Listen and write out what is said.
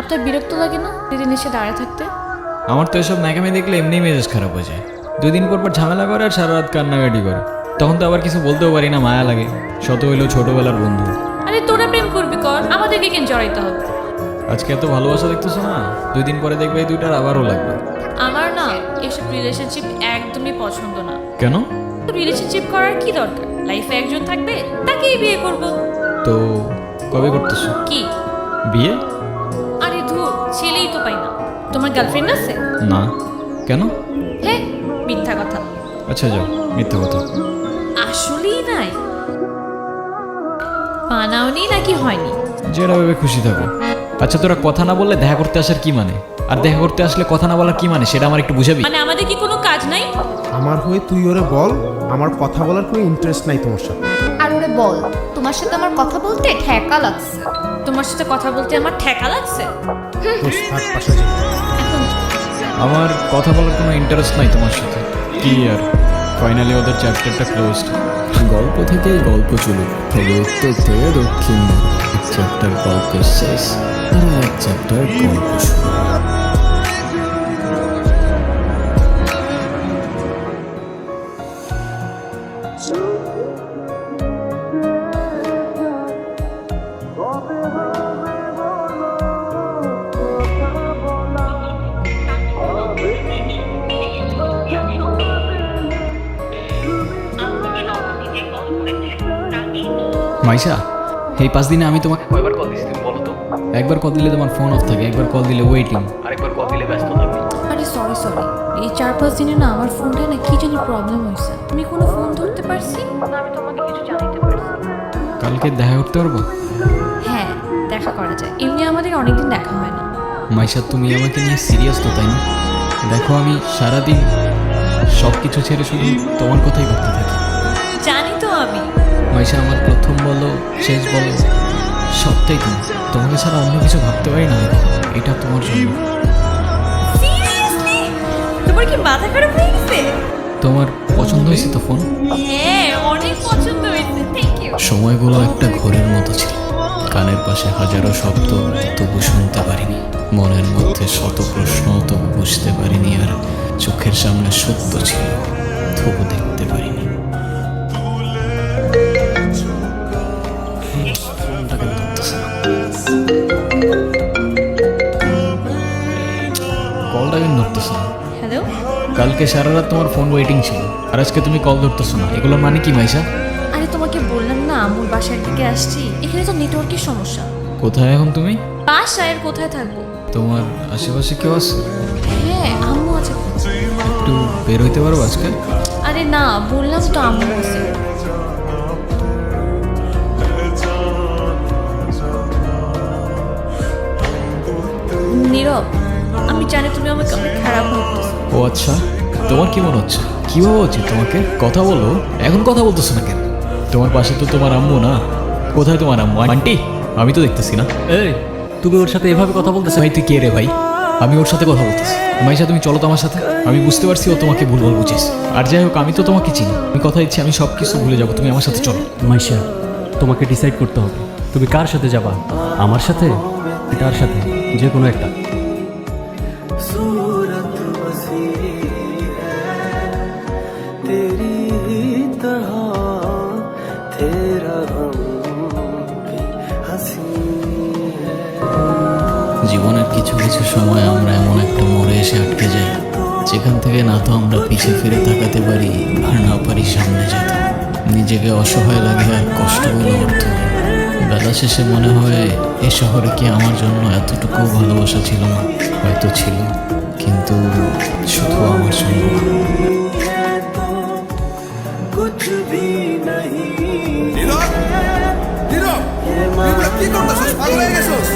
আপনার বিরক্ত লাগে না দিদিন এসে দাঁড়ায় থাকতে? আমার তো এসব ন্যাকামি দেখলে এমনিই মেজাজ খারাপ হয়ে যায়। 2 দিন পর ঝামেলা করে আর সারা রাত কান্নাকাটি করে। তখন তো আবার কিছু বলতেও পারি না, মায়া লাগে। শত হইলো ছোটবেলার বন্ধু। আরে তোরা প্রেম করবি কর, আমাদেরকে কেন জড়াইতে হবে? আজকে এত ভালোবাসা দেখতেছো না, 2 দিন পরে দেখবে এই দুইটার আবারও লাগবে। আমার না এসব রিলেশনশিপ একদমই পছন্দ না। কেন? রিলেশনশিপ করার কি দরকার? লাইফে একজন থাকবে, তাকেই বিয়ে করব। তো কবে করতেছো কি বিয়ে? আরে ধুর, ছেলেই তো পাই না। তোমার গার্লফ্রেন্ড আছে? না। কেন? হ্যাঁ, মিথ্যা কথা। আচ্ছা যাও, মিথ্যা কথা। আসলেই নাই? বানাওনি নাকি হয়নি? যেটা ভেবে খুশি থাকো। আচ্ছা তোরা কথা না বললে দেখা করতে আসার কি মানে? আর দেখা করতে আসলে কথা না বলার কি মানে সেটা আমার একটু বুঝাবি? মানে আমাদের কি কোনো কাজ নাই? আমার হয়ে তুই ওরে বল, আমার কথা বলার কোনো ইন্টারেস্ট নাই তোমার সাথে। আর ওরে বল, তোমার সাথে আমার কথা বলতে ঠেকা লাগছে। তোমার সাথে কথা বলতে আমার ঠেকা লাগছে? দোস্ত থাক, পাশে যা। এখন আমার কথা বলার কোনো ইন্টারেস্ট নাই তোমার সাথে। কি আর, ফাইনালি ওদের চ্যাপ্টারটা ক্লোজড। গল্প থেকে গল্প চলুক, থেকে উত্তর থেকে দক্ষিণ। এক চ্যাপ্টার গল্প শেষ, আর এক চ্যাপ্টার গল্প শুরু। মাইশা, এই 5 দিনে আমি তোমাকে কয়বার কল দিছি তুমি বলো তো? একবার কল দিলে তোমার ফোন অফ থাকে, একবার কল দিলে ওয়েটিং, আরেকবার কল দিলে ব্যস্ত থাকি। আরে সরি, এই 4-5 দিনে না আমার ফোনটা না কি জানি প্রবলেম হয়েছে। তুমি কোনো ফোন ধরতে পারছি না, আমি তোমাকে কিছু জানাতে পারছি। কালকে দেখা করতে পারবো? হ্যাঁ, দেখা করা যায়। এমনি আমাদের অনেকদিন দেখা হয় না। মাইশা, তুমি আমাকে নিয়ে সিরিয়াস তো তাই না? দেখো আমি সারাদিন সব কিছু ছেড়ে শুধু তোমার কথাই ভাবতে থাকি। জানি তো আমি। মাইশা, আমার প্রথম বলো শেষ বলো সবটাই তুমি। তোমাকে ছাড়া অন্য কিছু ভাবতে পারি না। এটা তোমার জন্য। সিরিয়াসলি? তোমার কি মাথা খারাপ হয়ে গেছে? তোমার পছন্দ হয়েছে তো ফোন? হ্যাঁ, অনেক পছন্দ হয়েছে। Thank you. সময়গুলো একটা ঘোরের মতো ছিল। কানের পাশে হাজারো শব্দ, তবু শুনতে পারিনি। মনের মধ্যে শত প্রশ্ন, তবু বুঝতে পারিনি। আর চোখের সামনে সত্য ছিল, তবু দেখতে পারিনি। ফোনটা কেন ধরতেছে না? কলটা কেন ধরতেছে না? হ্যালো? কালকে সারা রাত তোমার ফোন ওয়েটিং ছিল, আর আজকে তুমি কল ধরতেছো না। এগুলোর মানে কি মাইশা? আরে তোমাকে বললাম না আম্মুর বাসার দিকে আসছি। এখানে তো নেটওয়ার্কের সমস্যা। কোথায় এখন তুমি? বাসায় আর কোথায় থাকবো? তোমার আশেপাশে কেউ আছে? হ্যাঁ, আম্মু আছে। একটু বের হইতে পারবো আজকে? আরে না, বললাম তো আম্মু আছে। নীরব, আমি জানি তুমি আমাকে অনেক খারাপ ভাবতেছো। ও আচ্ছা, তোমার কি মনে হচ্ছে? কি ভাবা উচিত তোমাকে? কথা বলো। এখন কথা বলতেছো না কেন? তোমার পাশে তো তোমার আম্মু না। কোথায় তোমার আম্মু? আন্টি, আমি তো দেখতেছি না। এই, তুমি ওর সাথে এভাবে কথা বলতেছো? ভাই তুই কে রে ভাই? আমি ওর সাথে কথা বলতেছি। মাইশা, তুমি চলো তো আমার সাথে। আমি বুঝতে পারছি ও তোমাকে ভুলভাল বুঝিস। আর যাই হোক, আমি তো তোমাকে চিনি। আমি কথা দিচ্ছি আমি সব কিছু ভুলে যাবো, তুমি আমার সাথে চলো। মাইশা, তোমাকে ডিসাইড করতে হবে তুমি কার সাথে যাবা। আমার সাথে, তার সাথে, যে কোনো একটা। सूरत बसी है तेरी ही तरह तेरा गम भी हंसी है। জীবনের কিছু কিছু সময় আমরা এমন একটা মোড়ে এসে আটকে যাই, যেখান থেকে না তো আমরা পিছিয়ে ফিরে তাকাতে পারি, আর না পারি সামনে যেতে। নিজেকে অসহায় লাগে আর কষ্টগুলো অর্থ। বেলা শেষে মনে হয় এ শহরে কি আমার জন্য এতটুকু ভালোবাসা ছিল না? হয়তো ছিল, কিন্তু শুধু আমার জন্য না। है तो कुछ भी नहीं নীরব, নীরব, নীরব, কি করতেছিস? পাগল হয়ে গেছিস?